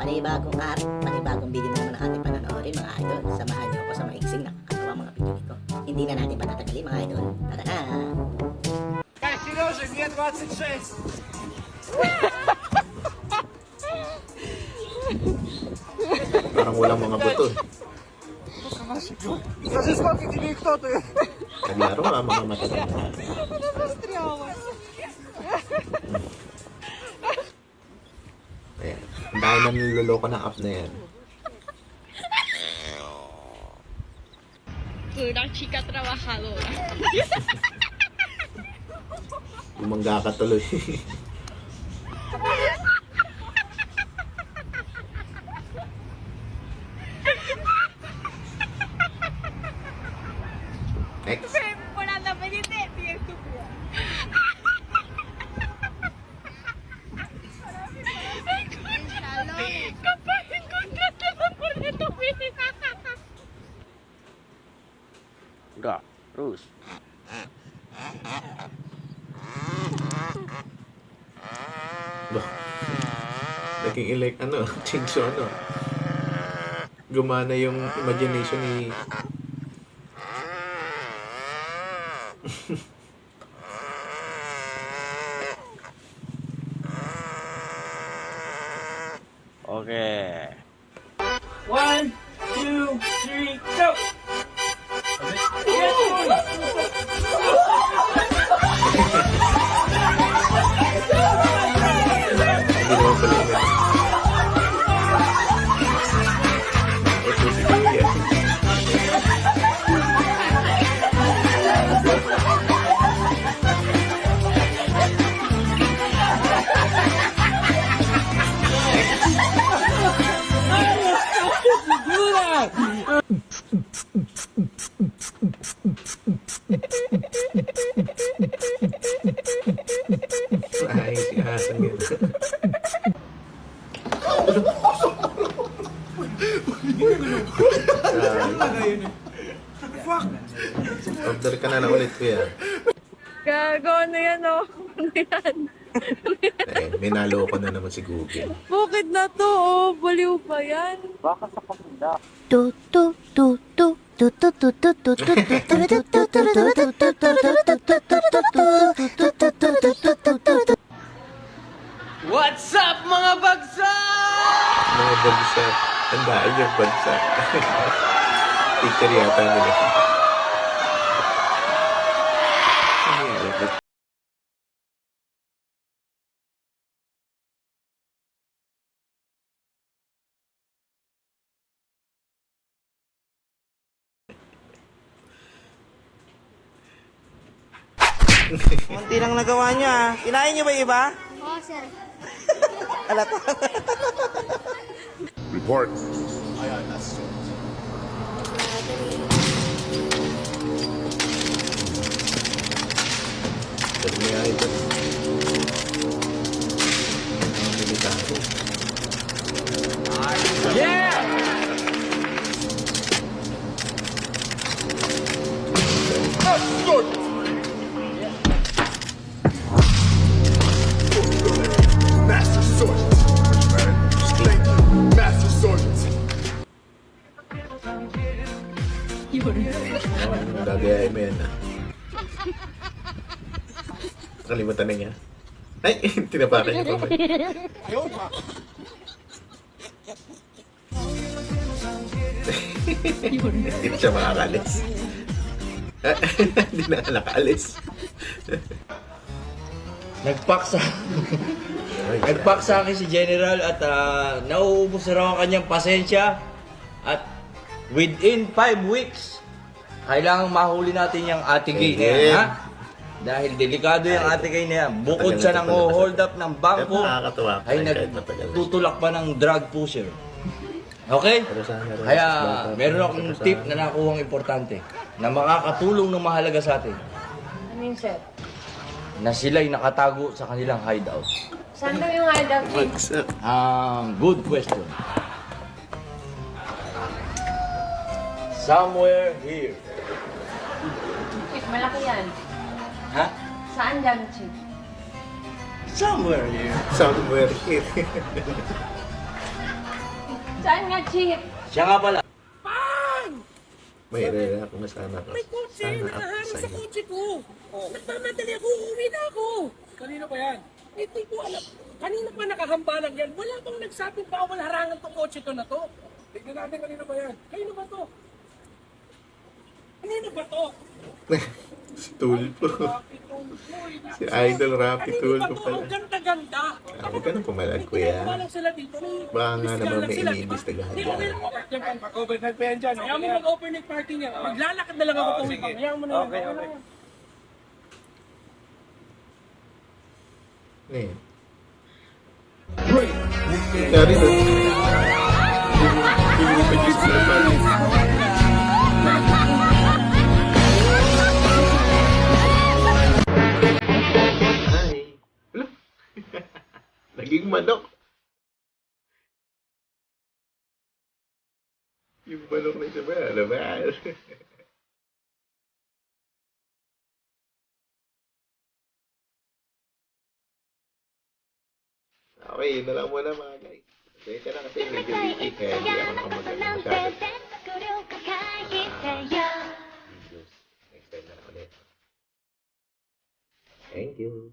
panibagong art, panibagong video na naman ang ating panonoorin mga idol. Samahan niyo ako sa maiksing nakakatawa mga video ko. Hindi na natin patatagalin mga idol. Tara na! Hey, Serежа, мне 26! Parang walang mga buto. Скажи, сколько тебе и кто ты? Naglaro nga mga matatanda. Ayan. Ang dahil na niloloko ng app na yan. Una chica trabajadora. Bumangga ka tuloy. Next. Por andar pendiente, bien estúpida. Capaz encontraste los boletos, mira. Udah, terus. Bah. Naging change ano. Gumana yung imagination ni... Oke. 1, 2, 3, go! Hindi naman pala yun. Ito si Kuya. Ay, si Hasan yun. Order ka na ulit, Kuya. Gago, ano yan, oh? Ano yan? Eh, minaloko na naman si Google. Bakit na to, oh? Baliw pa yan. Tu tu tu tu tu tu tu tu tu tu tu. What's up mga bagsak? Mga bagsak. Tandaan yung bagsak. Picture yata nila. Munti lang nagawa niyo ah. Kinain niyo ba yung iba? Oo, sir. Alata. Report. Pero may item. Mga military. Yeah! Master Sergeant. Thank you, Master Sergeant. Gagayain mo yan ah. Nakalimutan na niya. Ay! Tinapakan niya pa ba? Hindi na siya makakalis. Hindi na nakaalis. Nagpack sa akin si General at nauubos na raw ang kanyang pasensya at within 5 weeks kailangang mahuli natin yung Ate Gay na yan, ha? Dahil delikado yung Ate Gay na yan. Bukod sa nang hold up ng bangko Nakakatawa. ay nagtutulak pa ng drug pusher. Okay? Kaya meron akong tip na nakuhang importante na makakatulong ng mahalaga sa atin. Ano yung sir? Na sila'y nakatago sa kanilang hideout. Saan daw yung hideout? Bagsak. Good question. Somewhere here. Chief, malaki yan. Ha? Saan dyan, Chief? Somewhere here. Somewhere here. Saan nga, Chief? Siya nga pala. May rela kung sana ka. May kotse, Sana ako nakaharang sa sa'yo. kotse ko. Nagmamadali ako, uuwi na ako. Kanino ba yan? Hindi ko alam. Kanino pa nakahambalang yan? Wala bang nagsabing bawal harangan tong kotse to na to? Tignan natin kanino ba yan. Kanino ba to? Kanino ba to? Si Tulpo. Si Idol Rapi Kanino ba Tulpo to? pala. Ang ganda-ganda. Huwag ka nang pumalag, kuya. Walang sila dito. Baka nga naman may Sila, diba? iniimbestigahan Hindi, dyan. okay lang. Mag-overnight pa yan dyan. Kaya mo mag-overnight party niya. Maglalakad na lang ako pauwi pa. Kaya mo na lang. Okay, okay. Ano yan? Nangyari doon. Hindi mo pa Diyos na pali. Ay. Wala. Naging manok. Yung manok na siya ba? Ano ba? Okay, yun na lang muna mga guys. Pasensya na kasi medyo busy kaya hindi ako nakamagana masyado. Videos. Next time na lang ulit. Thank you.